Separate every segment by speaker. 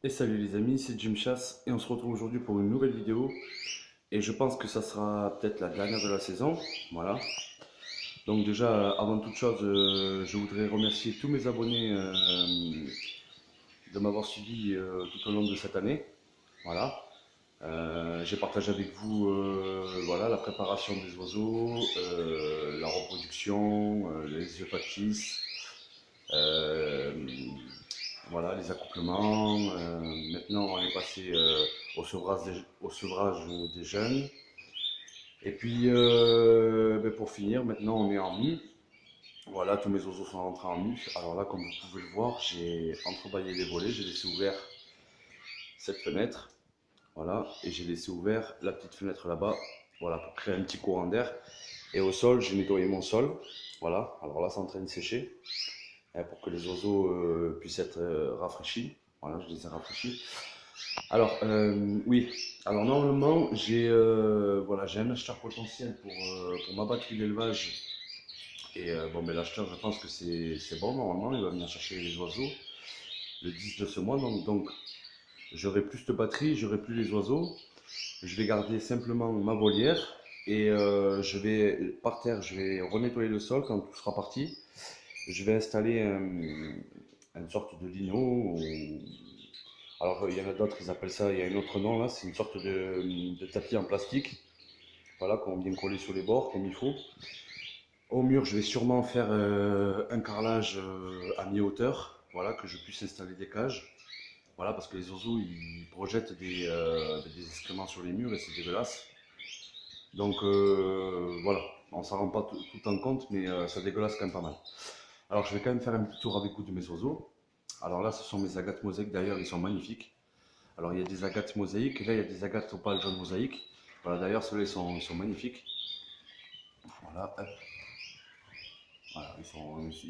Speaker 1: Et salut les amis, c'est Jim Chass et on se retrouve aujourd'hui pour une nouvelle vidéo et je pense que ça sera peut-être la dernière de la saison, voilà. Donc déjà, avant toute chose, je voudrais remercier tous mes abonnés de m'avoir suivi tout au long de cette année, voilà. J'ai partagé avec vous voilà, la préparation des oiseaux, la reproduction, les œufs factices, euh, voilà, les accouplements. Maintenant, on est passé au sevrage des jeunes. Et puis, ben, pour finir, maintenant, on est en mue. Voilà, tous mes oiseaux sont rentrés en mue. Alors là, comme vous pouvez le voir, j'ai entrebâillé les volets, j'ai laissé ouvert cette fenêtre. Voilà, et j'ai laissé ouvert la petite fenêtre là-bas. Voilà, pour créer un petit courant d'air. Et au sol, j'ai nettoyé mon sol. Voilà, alors là, c'est en train de sécher pour que les oiseaux puissent être rafraîchis. Voilà, je les ai rafraîchis. Alors, oui. Alors, normalement, voilà, j'ai un acheteur potentiel pour ma batterie d'élevage. Et bon, mais l'acheteur, je pense que c'est bon, normalement. Il va venir chercher les oiseaux le 10 de ce mois. Donc j'aurai plus de batterie, j'aurai plus les oiseaux. Je vais garder simplement ma volière. Et je vais, par terre, je vais renettoyer le sol quand tout sera parti. Je vais installer une sorte de lino. Alors, il y en a d'autres, ils appellent ça, il y a un autre nom là, c'est une sorte de tapis en plastique, voilà, qu'on vient coller sur les bords comme il faut. Au mur, je vais sûrement faire un carrelage à mi-hauteur, voilà, que je puisse installer des cages. Voilà, parce que les oiseaux, ils projettent des excréments sur les murs et c'est dégueulasse. Donc, voilà, on s'en rend pas tout en compte, mais ça dégueulasse quand même pas mal. Alors, je vais quand même faire un petit tour avec vous de mes oiseaux. Alors là, ce sont mes agates mosaïques, d'ailleurs, ils sont magnifiques. Alors il y a des agates mosaïques, et là il y a des agates opales jaune mosaïque. Voilà, d'ailleurs ceux-là ils sont magnifiques. Voilà, hop. Voilà, ils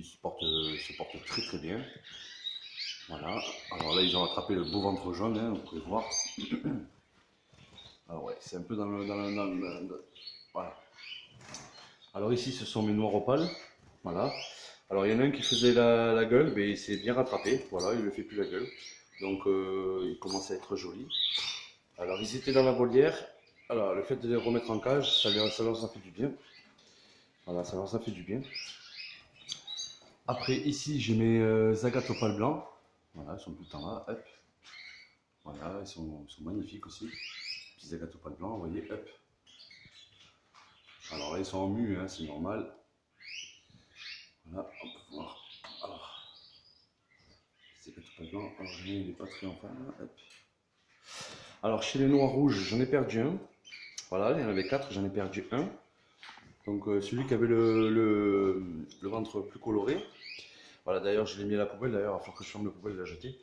Speaker 1: se portent très très bien. Voilà, alors là ils ont attrapé le beau ventre jaune, hein, vous pouvez voir. Alors ouais, c'est un peu voilà. Alors ici ce sont mes noirs opales. Voilà. Alors il y en a un qui faisait la gueule, mais il s'est bien rattrapé. Voilà, il ne fait plus la gueule. Donc il commence à être joli. Alors ils étaient dans la volière. Alors le fait de les remettre en cage, ça leur a fait du bien. Voilà, ça fait du bien. Après, ici, j'ai mes agates opales blancs. Voilà, ils sont tout le temps là. Hop. Voilà, ils sont magnifiques aussi. Petits agates opales blancs, vous voyez. Hop. Alors là, ils sont en mue, hein, c'est normal. Voilà, on peut voir. Alors, ces agates opales blancs. Alors, je mets les pas triomphants. Là. Hop. Alors, chez les noirs rouges, j'en ai perdu un. Voilà, il y en avait quatre, j'en ai perdu un. Donc, celui qui avait le ventre plus coloré. Voilà, d'ailleurs, je l'ai mis à la poubelle. D'ailleurs, il va falloir que je ferme la poubelle et la jeter.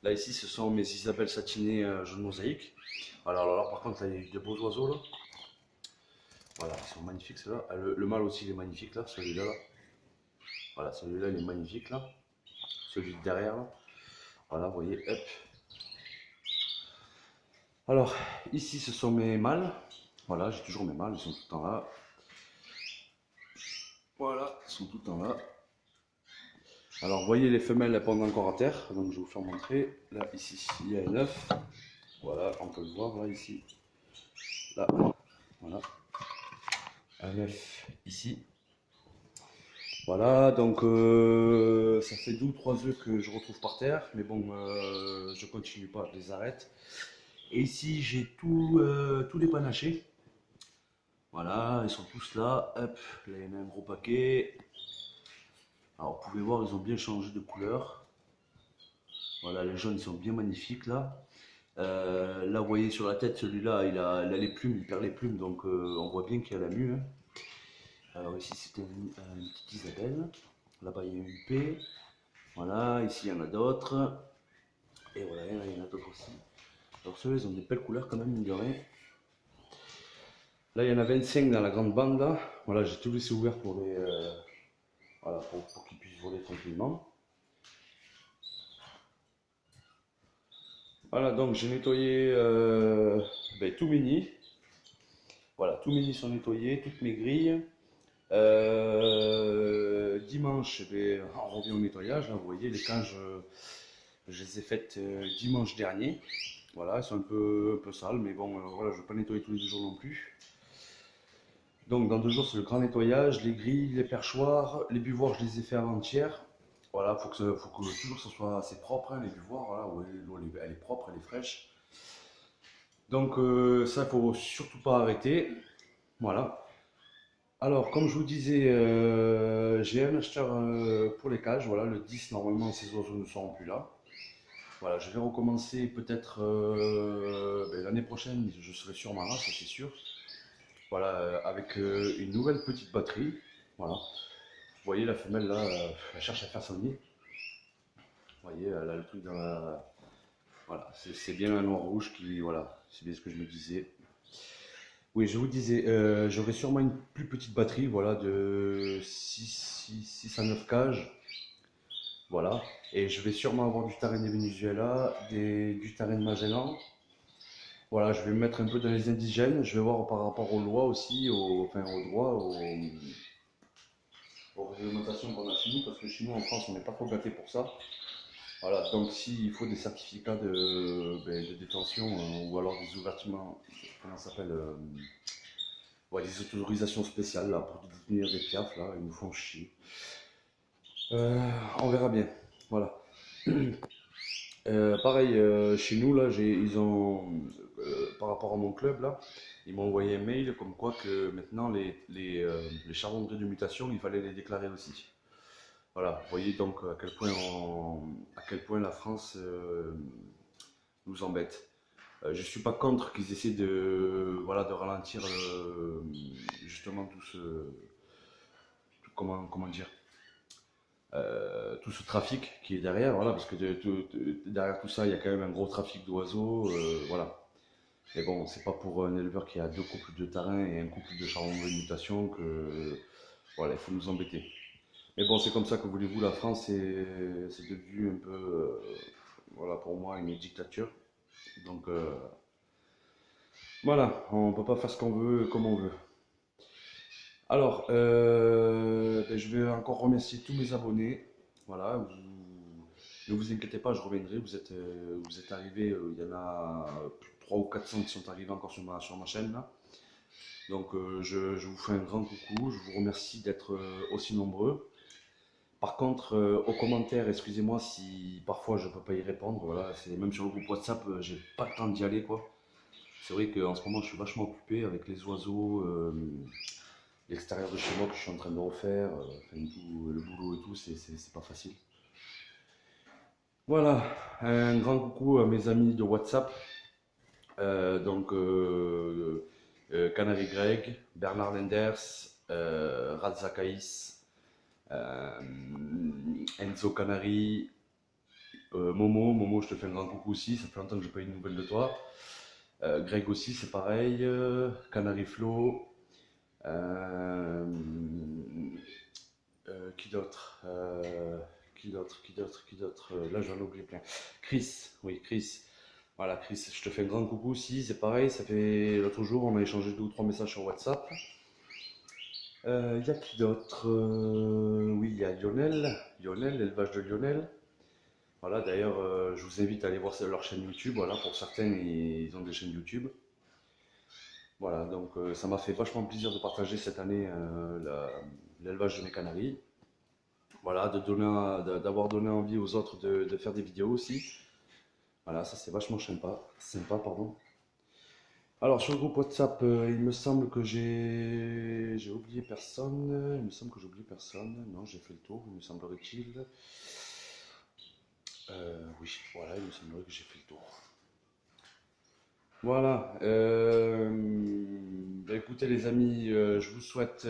Speaker 1: Là, ici, ce sont mes Isabelles satinées jaune mosaïque. Voilà, alors là, par contre, là, il y a eu de beaux oiseaux, là. Voilà, ils sont magnifiques, ceux-là. Ah, le mâle aussi, il est magnifique, là, celui-là, là. Voilà, celui-là, il est magnifique, là. Celui de derrière, là. Voilà, vous voyez, hop. Alors, ici, ce sont mes mâles. Voilà, j'ai toujours mes mâles, ils sont tout le temps là. Voilà, ils sont tout le temps là. Alors, vous voyez, les femelles, elles pendent encore à terre. Donc, je vais vous faire montrer. Là, ici, il y a un œuf. Voilà, on peut le voir, là, ici. Là, voilà. Un œuf ici. Voilà, donc ça fait 2 ou 3 œufs que je retrouve par terre, mais bon, je continue pas, je les arrête. Et ici, j'ai tous les panachés. Voilà, ils sont tous là. Hop, là, il y en a un gros paquet. Alors, vous pouvez voir, ils ont bien changé de couleur. Voilà, les jaunes, ils sont bien magnifiques là. Là, vous voyez sur la tête, celui-là, il a les plumes, il perd les plumes, donc on voit bien qu'il y a la mue, hein. Alors ici, c'était une petite Isabelle. Là-bas, il y a une huppée. Voilà, ici, il y en a d'autres. Et voilà, il y en a d'autres aussi. Alors ceux-là, ils ont des belles couleurs quand même, mine de rien. Là, il y en a 25 dans la grande bande, là. Voilà, j'ai tout laissé ouvert voilà, pour qu'ils puissent voler tranquillement. Voilà, donc j'ai nettoyé ben, tout mes nids. Voilà, tous mes nids sont nettoyés, toutes mes grilles. Dimanche, eh ben, on revient au nettoyage. Là, vous voyez, les cages, Je les ai faites dimanche dernier. Voilà, elles sont un peu sales, mais bon, voilà, je ne vais pas nettoyer tous les 2 jours non plus. Donc dans 2 jours, c'est le grand nettoyage, les grilles, les perchoirs, les buvoirs, je les ai fait avant-hier. Voilà, faut que toujours ça soit assez propre, hein, les buvoirs, voilà, ouais, l'eau elle est propre, elle est fraîche. Donc ça, il faut surtout pas arrêter. Voilà. Alors, comme je vous disais, j'ai un acheteur pour les cages. Voilà, le 10, normalement, ces oiseaux ne seront plus là. Voilà, je vais recommencer peut-être l'année prochaine, je serai sur ma race, ça, c'est sûr. Voilà, avec une nouvelle petite batterie. Voilà. Vous voyez, la femelle là, elle cherche à faire son nid. Vous voyez, elle a le truc dans la. Voilà, c'est bien un noir rouge qui. Voilà, c'est bien ce que je me disais. Oui, je vous disais, j'aurai sûrement une plus petite batterie, voilà, de 6 à 9 cages. Voilà. Et je vais sûrement avoir du Tarène de Venezuela, du Tarène Magellan. Voilà, je vais me mettre un peu dans les indigènes. Je vais voir par rapport aux lois aussi, enfin aux droits, aux réglementations qu'on a chez nous, parce que chez nous en France, on n'est pas trop gâté pour ça. Voilà, donc s'il faut des certificats de détention ou alors des ouvertements, comment ça s'appelle ouais, des autorisations spéciales là, pour détenir des piafs, là, ils nous font chier. On verra bien. Voilà. Pareil, chez nous, là, ils ont, par rapport à mon club, là, ils m'ont envoyé un mail comme quoi que maintenant, les charbonneries de mutation, il fallait les déclarer aussi. Voilà, vous voyez donc à quel point la France nous embête. Je ne suis pas contre qu'ils essaient voilà, de ralentir justement comment dire, tout ce trafic qui est derrière, voilà, parce que derrière tout ça, il y a quand même un gros trafic d'oiseaux, voilà. Mais bon, c'est pas pour un éleveur qui a 2 couples de tarin et un couple de charbon de mutation que, voilà, il faut nous embêter. Mais bon, c'est comme ça que voulez-vous, la France, c'est devenu un peu, voilà, pour moi, une dictature. Donc, voilà, on peut pas faire ce qu'on veut comme on veut. Alors, je vais encore remercier tous mes abonnés. Voilà, ne vous inquiétez pas, je reviendrai. Vous êtes arrivés, il y en a 300 ou 400 qui sont arrivés encore sur ma chaîne là. Donc, je vous fais un grand coucou. Je vous remercie d'être aussi nombreux. Par contre, aux commentaires, excusez-moi si parfois je ne peux pas y répondre. Voilà, c'est même sur le groupe WhatsApp, j'ai pas le temps d'y aller quoi. C'est vrai qu'en ce moment, je suis vachement occupé avec les oiseaux, l'extérieur de chez moi que je suis en train de refaire, enfin, tout, le boulot et tout, c'est pas facile. Voilà, un grand coucou à mes amis de WhatsApp, donc Canary Greg, Bernard Lenders, Razakaïs, euh, Enzo Canary, Momo, je te fais un grand coucou aussi, ça fait longtemps que je n'ai pas eu de nouvelles de toi. Greg aussi, c'est pareil, Canary Flo, euh, qui d'autre Qui d'autre Là, j'en ai oublié plein. Chris, oui, Chris. Voilà, Chris, je te fais un grand coucou aussi. C'est pareil, ça fait l'autre jour, on a échangé 2 ou 3 messages sur WhatsApp. Il y a qui d'autre Oui, il y a Lionel, l'élevage de Lionel. Voilà, d'ailleurs, je vous invite à aller voir leur chaîne YouTube. Voilà, pour certains, ils ont des chaînes YouTube. Voilà, donc ça m'a fait vachement plaisir de partager cette année l'élevage de mes canaris. Voilà, d'avoir donné envie aux autres de faire des vidéos aussi. Voilà, ça c'est vachement sympa, pardon. Alors sur le groupe WhatsApp, il me semble que j'ai oublié personne. Il me semble que j'ai oublié personne. Non, j'ai fait le tour, il me semblerait-il. Oui, voilà, il me semblerait que j'ai fait le tour. Voilà. Écoutez les amis, je vous souhaite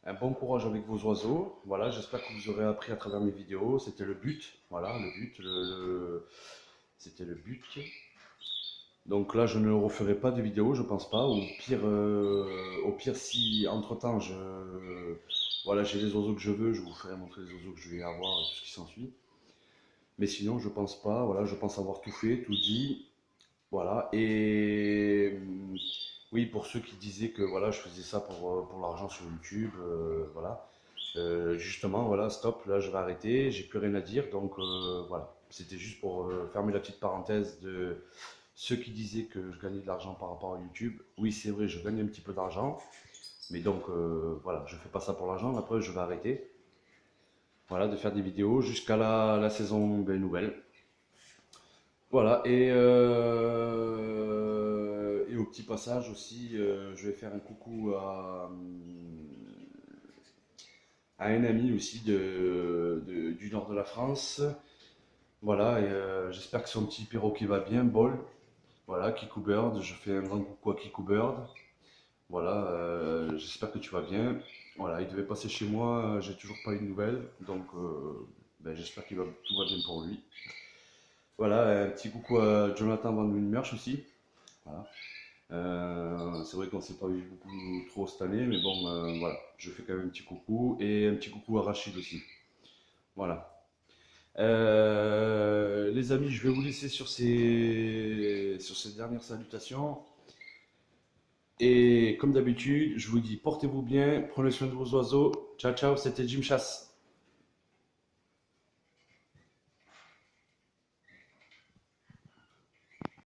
Speaker 1: un bon courage avec vos oiseaux. Voilà, j'espère que vous aurez appris à travers mes vidéos. C'était le but. Voilà, le but. C'était le but. Donc là, je ne referai pas de vidéo, je pense pas. Au pire si entre-temps, voilà, j'ai les oiseaux que je veux, je vous ferai montrer les oiseaux que je vais avoir et tout ce qui s'ensuit. Mais sinon, je pense pas. Voilà, je pense avoir tout fait, tout dit. Voilà. Et oui, pour ceux qui disaient que voilà, je faisais ça pour l'argent sur YouTube, voilà. Justement, voilà, stop, là je vais arrêter, j'ai plus rien à dire, donc voilà. C'était juste pour fermer la petite parenthèse de ceux qui disaient que je gagnais de l'argent par rapport à YouTube. Oui, c'est vrai, je gagne un petit peu d'argent, mais donc voilà, je fais pas ça pour l'argent. Après, je vais arrêter, voilà, de faire des vidéos jusqu'à la saison ben, nouvelle. Voilà, et au petit passage aussi, je vais faire un coucou à un ami aussi du nord de la France. Voilà, et j'espère que son petit perroquet va bien, Bol. Voilà, Kikou Bird, je fais un grand coucou à Kikou Bird. Voilà, j'espère que tu vas bien. Voilà, il devait passer chez moi, j'ai toujours pas eu de nouvelles, donc ben, j'espère tout va bien pour lui. Voilà, un petit coucou à Jonathan Van Wilmerch aussi. Voilà. C'est vrai qu'on s'est pas vu beaucoup trop cette année, mais bon, voilà, je fais quand même un petit coucou et un petit coucou à Rachid aussi. Voilà. Les amis, je vais vous laisser sur ces dernières salutations. Et comme d'habitude, je vous dis portez-vous bien, prenez soin de vos oiseaux. Ciao, ciao, c'était Jim Chasse.